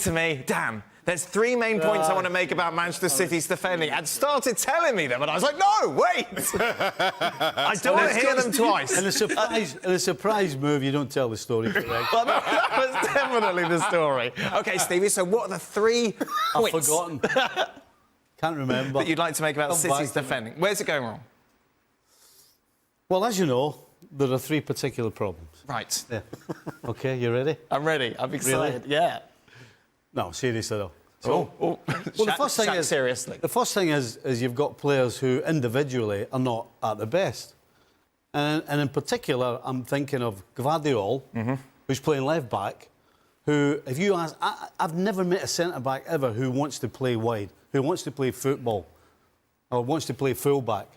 to me, damn, there's 3 main points I want to make about Manchester City's defending, and started telling me them, and I was like, no, wait! I don't want to hear them twice. And a surprise move, you don't tell the story correct. Well, that was definitely the story. OK, Stevie, so what are the 3 points... I've forgotten. Can't remember. ...that you'd like to make about City's defending? Where's it going wrong? Well, as you know, there are 3 particular problems. Right. Yeah. OK, you ready? I'm ready. I'm excited. Really? Yeah. No, seriously though. So, well, the first thing is seriously. The first thing is you've got players who individually are not at the best, and in particular, I'm thinking of Gvardiol, who's playing left back. Who, if you ask, I've never met a centre back ever who wants to play wide, who wants to play football, or wants to play full back,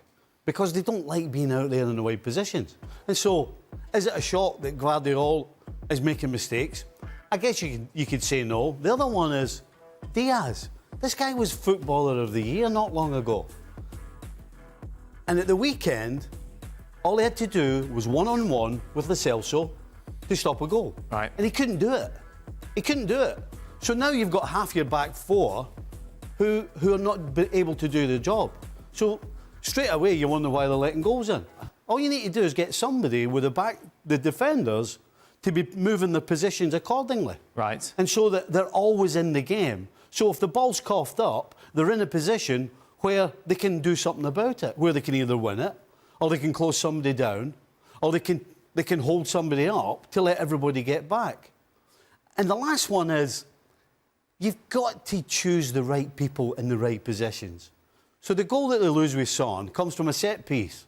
because they don't like being out there in the wide positions. And so, is it a shock that Gvardiol is making mistakes? I guess you could say no. The other one is Diaz. This guy was Footballer of the Year not long ago. And at the weekend, all he had to do was one-on-one with Lo Celso to stop a goal. Right. And he couldn't do it. He couldn't do it. So now you've got half your back 4 who are not able to do the job. So straight away you wonder why they're letting goals in. All you need to do is get somebody with the defenders to be moving their positions accordingly. Right. And so that they're always in the game. So if the ball's coughed up, they're in a position where they can do something about it, where they can either win it, or they can close somebody down, or they can hold somebody up to let everybody get back. And the last one is, you've got to choose the right people in the right positions. So the goal that they lose with Son comes from a set piece.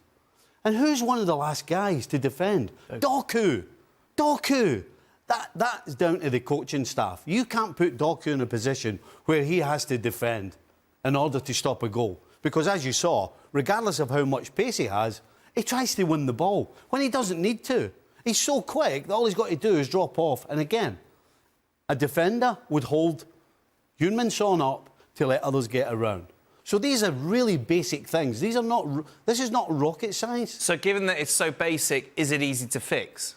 And who's one of the last guys to defend? Doku. Doku. That's down to the coaching staff. You can't put Doku in a position where he has to defend in order to stop a goal. Because as you saw, regardless of how much pace he has, he tries to win the ball when he doesn't need to. He's so quick that all he's got to do is drop off. And again, a defender would hold Heung-min Son up to let others get around. So these are really basic things. This is not rocket science. So given that it's so basic, is it easy to fix?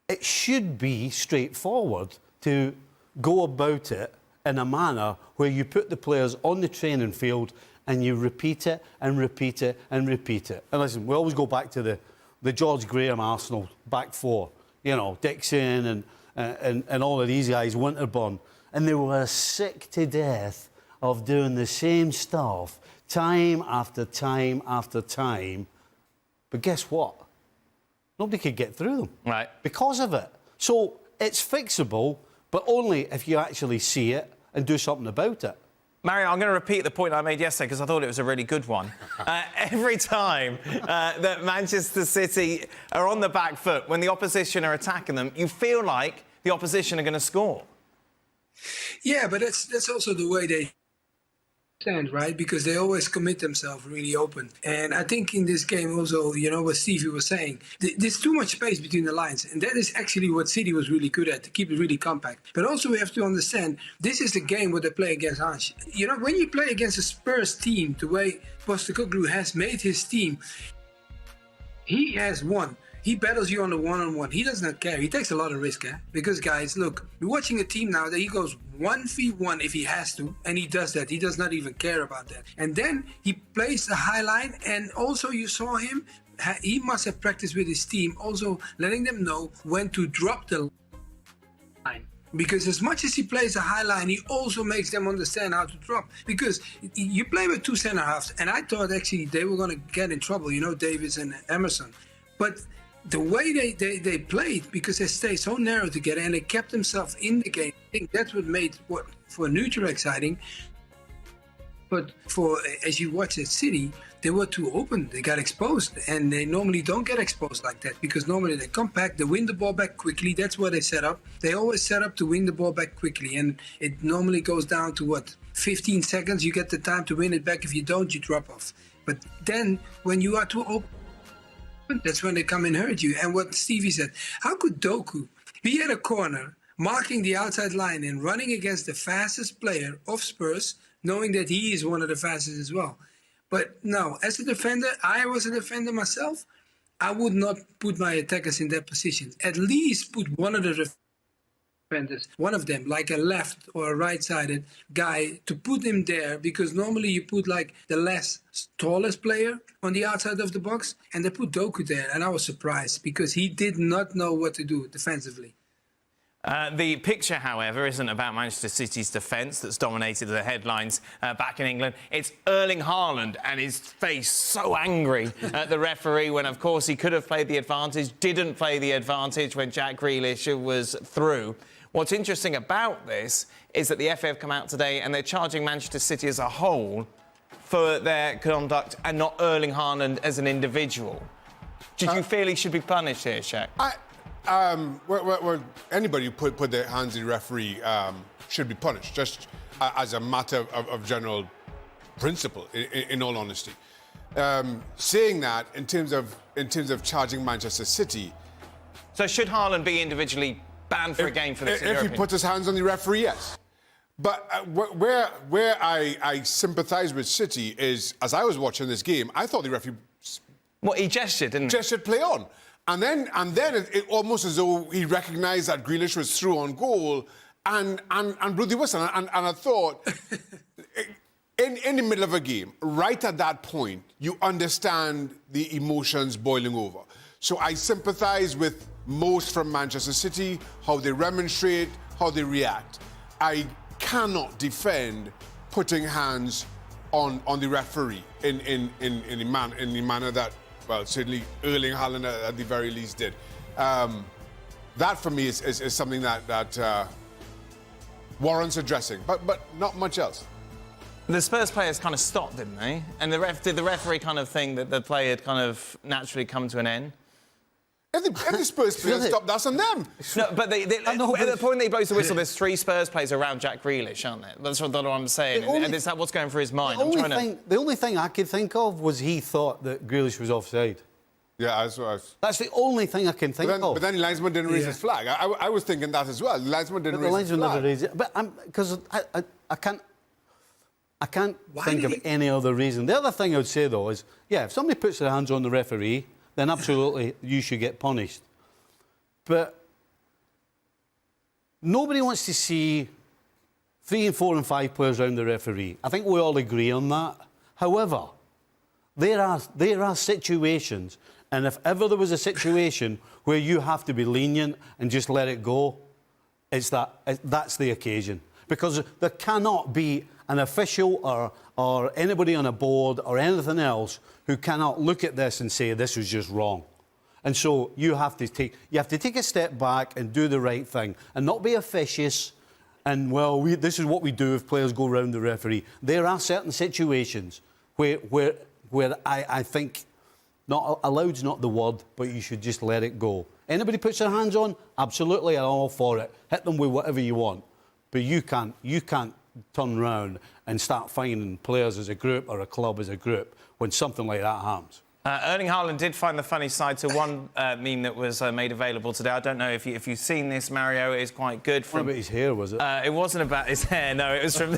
It should be straightforward to go about it in a manner where you put the players on the training field and you repeat it and repeat it and repeat it. And listen, we always go back to the George Graham Arsenal back 4, you know, Dixon and all of these guys, Winterburn, and they were sick to death of doing the same stuff time after time after time. But guess what? Nobody could get through them. Right. Because of it. So it's fixable, but only if you actually see it and do something about it. Mario, I'm going to repeat the point I made yesterday because I thought it was a really good one. Every time that Manchester City are on the back foot, when the opposition are attacking them, you feel like the opposition are going to score. Yeah, but that's also the way they stand, right? Because they always commit themselves really open. And I think in this game also, you know, what Stevie was saying, there's too much space between the lines. And that is actually what City was really good at, to keep it really compact. But also we have to understand, this is the game where they play against Ange. You know, when you play against a Spurs team, the way Postecoglou has made his team, he has won. He battles you on the one-on-one. He does not care. He takes a lot of risk, because, guys, look, we're watching a team now that he goes 1v1 if he has to, and he does that. He does not even care about that. And then he plays the high line, and also you saw him, he must have practiced with his team, also letting them know when to drop the line. Because as much as he plays the high line, he also makes them understand how to drop. Because you play with 2 centre-halves, and I thought actually they were going to get in trouble, you know, Davies and Emerson. But the way they played, because they stayed so narrow together and they kept themselves in the game, I think that's what made for neutral exciting. But for, as you watch at City, they were too open. They got exposed, and they normally don't get exposed like that, because normally they compact, they win the ball back quickly. That's what they set up. They always set up to win the ball back quickly, and it normally goes down to 15 seconds. You get the time to win it back. If you don't, you drop off. But then when you are too open, that's when they come and hurt you. And what Stevie said, how could Doku be at a corner, marking the outside line and running against the fastest player of Spurs, knowing that he is one of the fastest as well? But no, as a defender, I was a defender myself, I would not put my attackers in that position. At least put one of the defenders, one of them, like a left or a right-sided guy, to put him there, because normally you put like the less tallest player on the outside of the box, and they put Doku there, and I was surprised because he did not know what to do defensively. The picture, however, isn't about Manchester City's defence that's dominated the headlines back in England. It's Erling Haaland and his face so angry at the referee when, of course, he could have played the advantage, didn't play the advantage when Jack Grealish was through. What's interesting about this is that the FA have come out today and they're charging Manchester City as a whole for their conduct and not Erling Haaland as an individual. Did you feel he should be punished here, Shaq? Well, anybody who put their hands in the referee should be punished, just as a matter of general principle, in all honesty. Saying that, in terms of charging Manchester City... So should Haaland be individually banned for a game for this? If he puts his hands on the referee, yes. But where I sympathise with City is, as I was watching this game, I thought the referee... Well, he gestured, didn't he? Gestured play on. And then it almost as though he recognised that Grealish was through on goal and blew the whistle. And I thought, in the middle of a game, right at that point, you understand the emotions boiling over. So I sympathise with most from Manchester City, how they remonstrate, how they react. I cannot defend putting hands on the referee in the manner that, well, certainly Erling Haaland at the very least did. That, for me, is something that warrants addressing, but not much else. The Spurs players kind of stopped, didn't they? And did the referee kind of think that the play had kind of naturally come to an end? If the Spurs players stopped, that's on them. No, but at the point that he blows the whistle, there's 3 Spurs players around Jack Grealish, aren't there? That's what I'm saying. And is that what's going through his mind? The only thing I could think of was he thought that Grealish was offside. Yeah, that's the only thing I can think of. But then the linesman didn't raise his flag. I was thinking that as well. The linesman didn't raise his flag. Never raised it. But because I can't think of any other reason. The other thing I would say, though, is, yeah, if somebody puts their hands on the referee, then absolutely you should get punished. But nobody wants to see 3 and 4 and 5 players around the referee. I think we all agree on that. However, there are situations, and if ever there was a situation where you have to be lenient and just let it go, that's the occasion. Because there cannot be an official or anybody on a board or anything else who cannot look at this and say this was just wrong. And so you have to take a step back and do the right thing and not be officious and, well, this is what we do if players go round the referee. There are certain situations where I think not allowed's not the word, but you should just let it go. Anybody puts their hands on, absolutely, I'm all for it. Hit them with whatever you want. But you can't turn round and start fining players as a group or a club as a group when something like that happens. Erling Haaland did find the funny side to one meme that was made available today. I don't know if you've seen this, Mario. It is quite good. From about his hair, was it? It wasn't about his hair. No, it was from.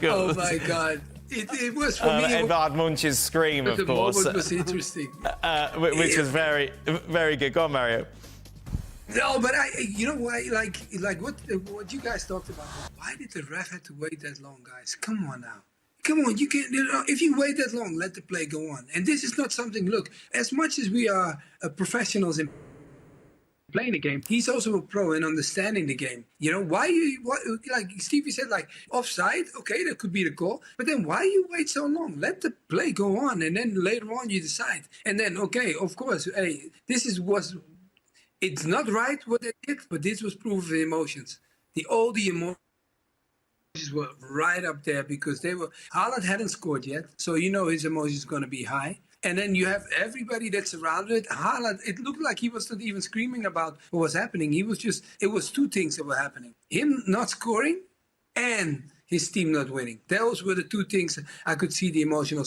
Oh my God! It was for me. Edvard Munch's scream, of course. The moment was interesting, which was very, very good. Go on, Mario. No, but you know why? Like what you guys talked about. Why did the ref have to wait that long, guys? Come on now. Come on, you can't. If you wait that long, let the play go on. And this is not something. Look, as much as we are professionals in playing the game, he's also a pro in understanding the game. You know why like Stevie said, like offside. Okay, that could be the call. But then why you wait so long? Let the play go on, and then later on you decide. And then okay, of course, hey, it's not right what they did, but this was proof of emotions. All the emotions were right up there because Haaland hadn't scored yet, so you know his emotions going to be high. And then you have everybody that's around it. Haaland, it looked like he was not even screaming about what was happening. It was 2 things that were happening. Him not scoring and his team not winning. Those were the 2 things I could see the emotional